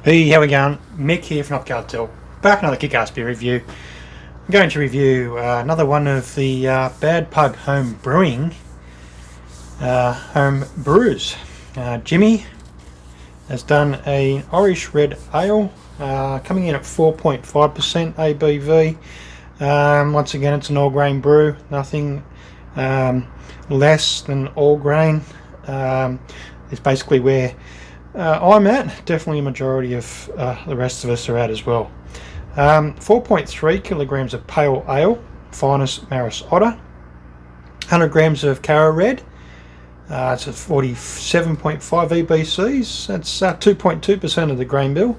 Hey, how we going? Mick here from Up Cartel. Back another kick-ass beer review. I'm going to review another one of the Bad Pug Home Brewing home brews. Jimmy has done a Irish Red Ale, coming in at 4.5% ABV. Once again, it's an all-grain brew, nothing less than all-grain. It's basically where I'm at. Definitely a majority of the rest of us are at as well. 4.3 kilograms of pale ale, finest Maris Otter. 100 grams of Cara Red. It's at 47.5 EBCs. That's 2.2% of the grain bill.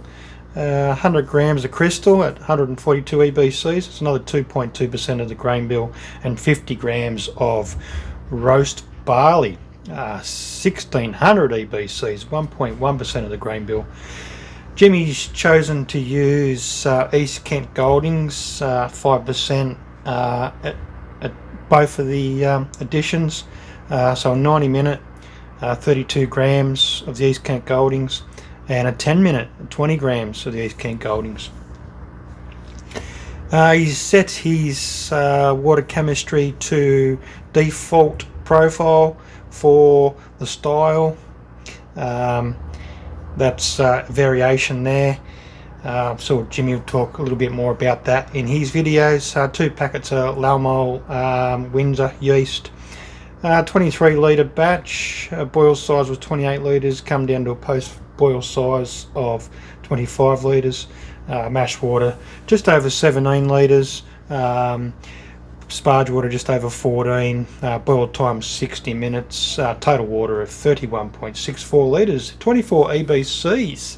100 grams of Crystal at 142 EBCs. It's another 2.2% of the grain bill. And 50 grams of roast barley. 1600 EBCs, 1.1% of the grain bill. Jimmy's chosen to use East Kent Goldings, 5% at both of the additions. So a 90 minute, 32 grams of the East Kent Goldings, and a 10 minute, 20 grams of the East Kent Goldings. He's set his water chemistry to default profile for the style. That's variation there. So Jimmy will talk a little bit more about that in his videos. 2 packets of Lalmole Windsor yeast. 23 litre batch. Boil size was 28 litres. Come down to a post boil size of 25 litres. Mash water just over 17 litres. Sparge water just over 14, boil time 60 minutes, total water of 31.64 litres, 24 EBCs,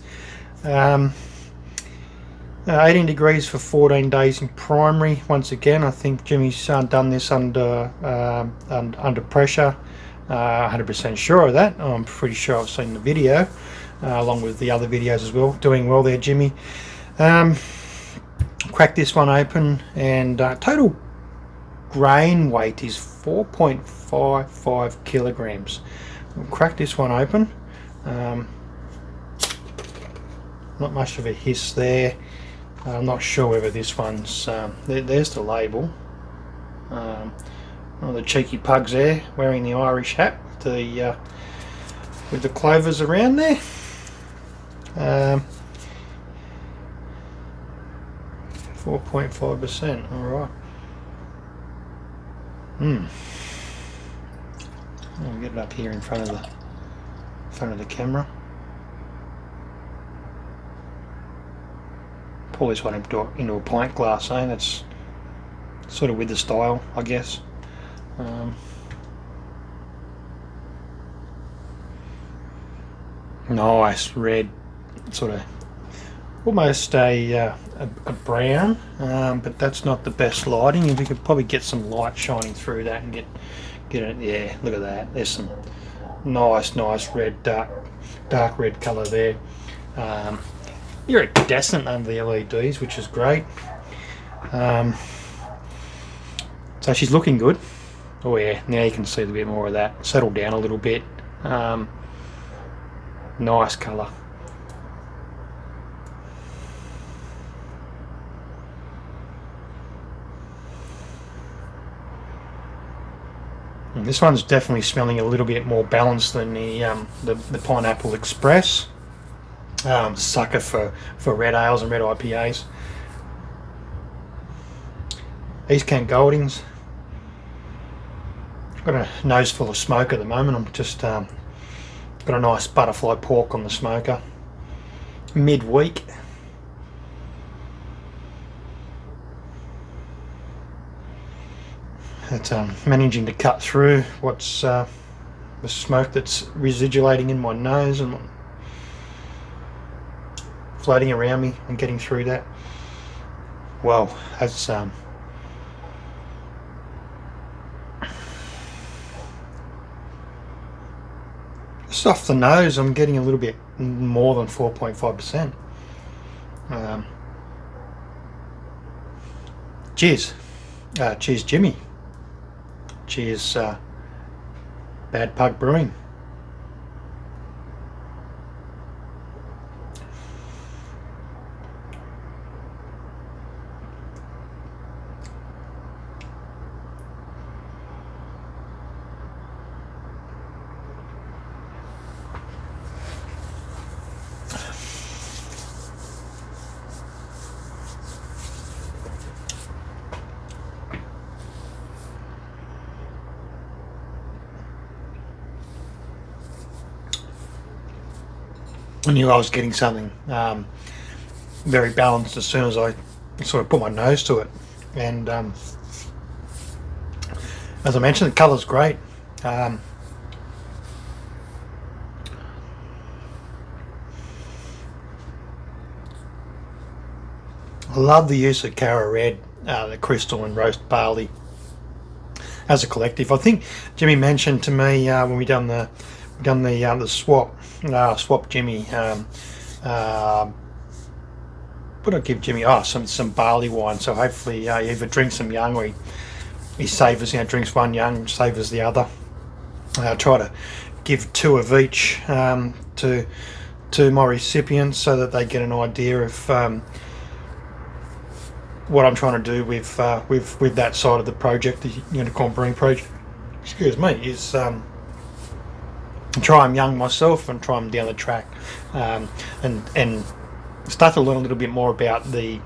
18 degrees for 14 days in primary. Once again, I think Jimmy's done this under pressure. 100% sure of that. I'm pretty sure I've seen the video, along with the other videos as well. Doing well there, Jimmy. Crack this one open, and total grain weight is 4.55 kilograms. We'll crack this one open. Not much of a hiss there. I'm not sure whether this one's there's the label. One of the cheeky pugs there wearing the Irish hat with the clovers around there. 4.5%. all right. I'll get it up here in front of the camera. Pour this one into a pint glass, eh? That's sort of with the style, I guess. Nice red, sort of almost a brown, but that's not the best lighting. If you could probably get some light shining through that and get it, yeah, look at that. There's some nice red, dark red colour there. Iridescent under the LEDs, which is great. So she's looking good. Oh yeah, now you can see a bit more of that. Settle down a little bit. Nice colour. And this one's definitely smelling a little bit more balanced than the Pineapple Express. Sucker for red ales and red IPAs. East Kent Goldings. I've got a nose full of smoke at the moment. I'm just got a nice butterfly pork on the smoker. Midweek. It's managing to cut through what's the smoke that's residuating in my nose and floating around me and getting through that. Well, that's just off the nose. I'm getting a little bit more than 4.5%. Cheers. Cheers, Jimmy. Cheers, Bad Pug Brewing. I knew I was getting something very balanced as soon as I sort of put my nose to it. And as I mentioned, the colour's great. I love the use of Cara Red, the crystal and roast barley as a collective. I think Jimmy mentioned to me when we done the swap Jimmy. What did I give Jimmy? Oh, some barley wine. So hopefully he either drinks some young or he savours, drinks one young, savours the other. Try to give 2 of each to my recipients so that they get an idea of what I'm trying to do with that side of the project, the Unicorn Brewing project. Excuse me, is try them young myself and try them down the track, and start to learn a little bit more about the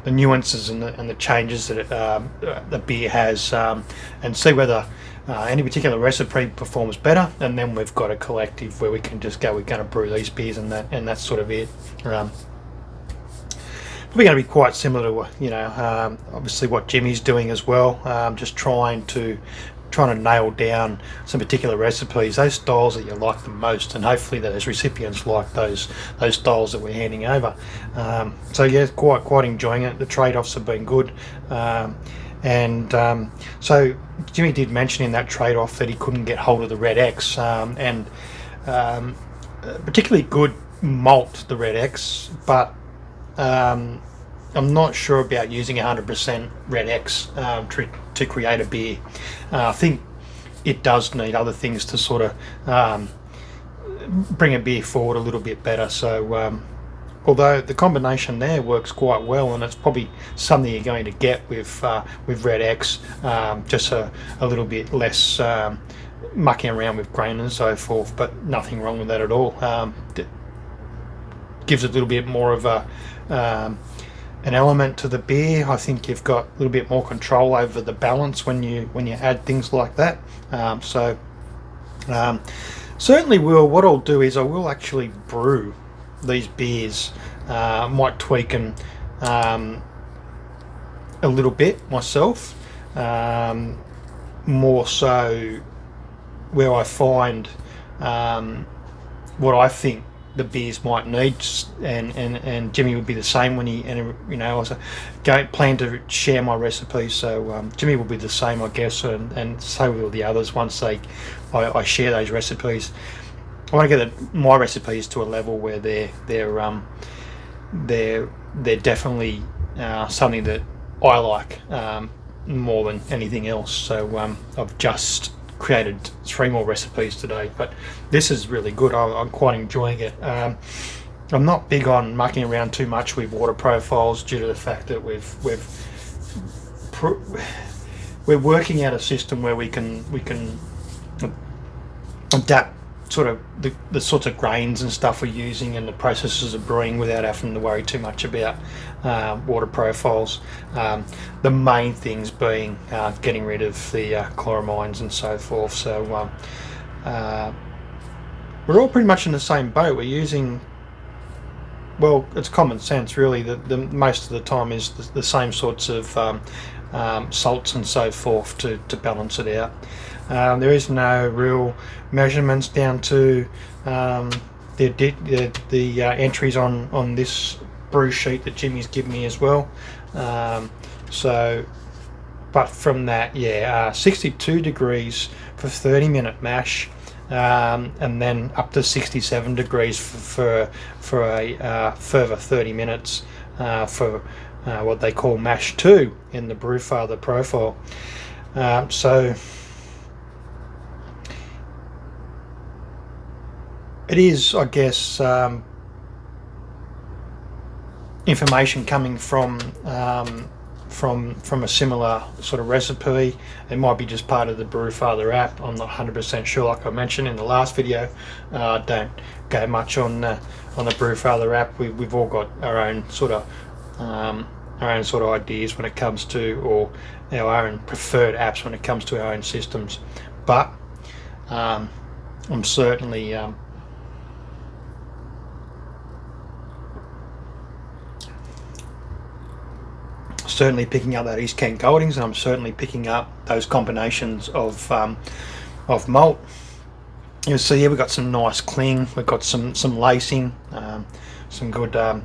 nuances and the changes that the beer has, and see whether any particular recipe performs better. And then we've got a collective where we can just go, we're going to brew these beers, and that's sort of it. Probably going to be quite similar to obviously what Jimmy's doing as well. Just trying to nail down some particular recipes, those styles that you like the most, and hopefully those recipients like those styles that we're handing over. So yeah, quite enjoying it. The trade-offs have been good, and so Jimmy did mention in that trade-off that he couldn't get hold of the Red X, and particularly good malt, the Red X, but I'm not sure about using 100% Red X to create a beer. I think it does need other things to sort of bring a beer forward a little bit better. So although the combination there works quite well, and it's probably something you're going to get with Red X, just a little bit less mucking around with grain and so forth, but nothing wrong with that at all. It gives a little bit more of an element to the beer. I think you've got a little bit more control over the balance when you add things like that. Certainly what I'll do is I will actually brew these beers. Might tweak them a little bit myself, more so where I find what I think the beers might need, and Jimmy would be the same when I also plan to share my recipes, so Jimmy will be the same, I guess, and so will the others once I share those recipes. I want to get my recipes to a level where they're definitely something that I like more than anything else. So I've just created 3 more recipes today, but this is really good. I'm quite enjoying it. I'm not big on mucking around too much with water profiles due to the fact that we're working out a system where we can adapt sort of the sorts of grains and stuff we're using and the processes of brewing without having to worry too much about water profiles. The main things being getting rid of the chloramines and so forth. So we're all pretty much in the same boat. We're using, well, it's common sense really. The most of the time is the same sorts of salts and so forth to balance it out. There is no real measurements down to the entries on this brew sheet that Jimmy's given me as well. But from that, 62 degrees for 30-minute mash, and then up to 67 degrees for a further 30 minutes for what they call mash 2 in the Brewfather profile. So it is, I guess, information coming from a similar sort of recipe. It might be just part of the Brewfather app. I'm not 100% sure. Like I mentioned in the last video, don't go much on the Brewfather app. We've all got our own sort of ideas when it comes to, or our own preferred apps when it comes to our own systems. But I'm certainly certainly picking up that East Kent Goldings, and I'm certainly picking up those combinations of malt. You'll see here we've got some nice cling, we've got some lacing, some good, I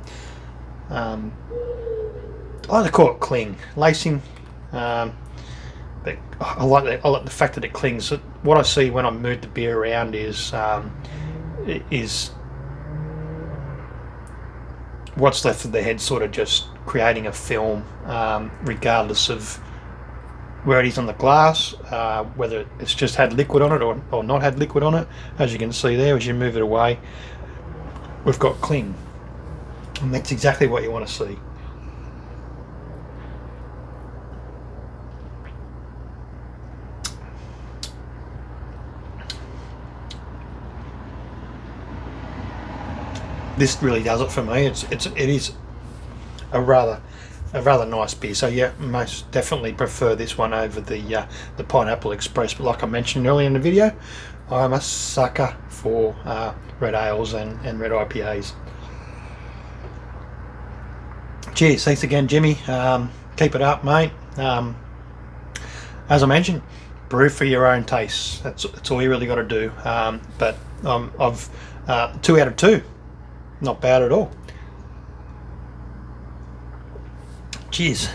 like to call it cling, lacing, but I like the fact that it clings. What I see when I move the beer around is what's left of the head sort of just creating a film, regardless of where it is on the glass, whether it's just had liquid on it or not had liquid on it. As you can see there, as you move it away, we've got cling, and that's exactly what you want to see. This really does it for me. It is a rather nice beer. So yeah, most definitely prefer this one over the Pineapple Express. But like I mentioned earlier in the video, I'm a sucker for red ales and red IPAs. Cheers. Thanks again, Jimmy. Keep it up, mate. As I mentioned, brew for your own taste. That's all you really got to do. But I've 2 out of 2. Not bad at all. Cheers.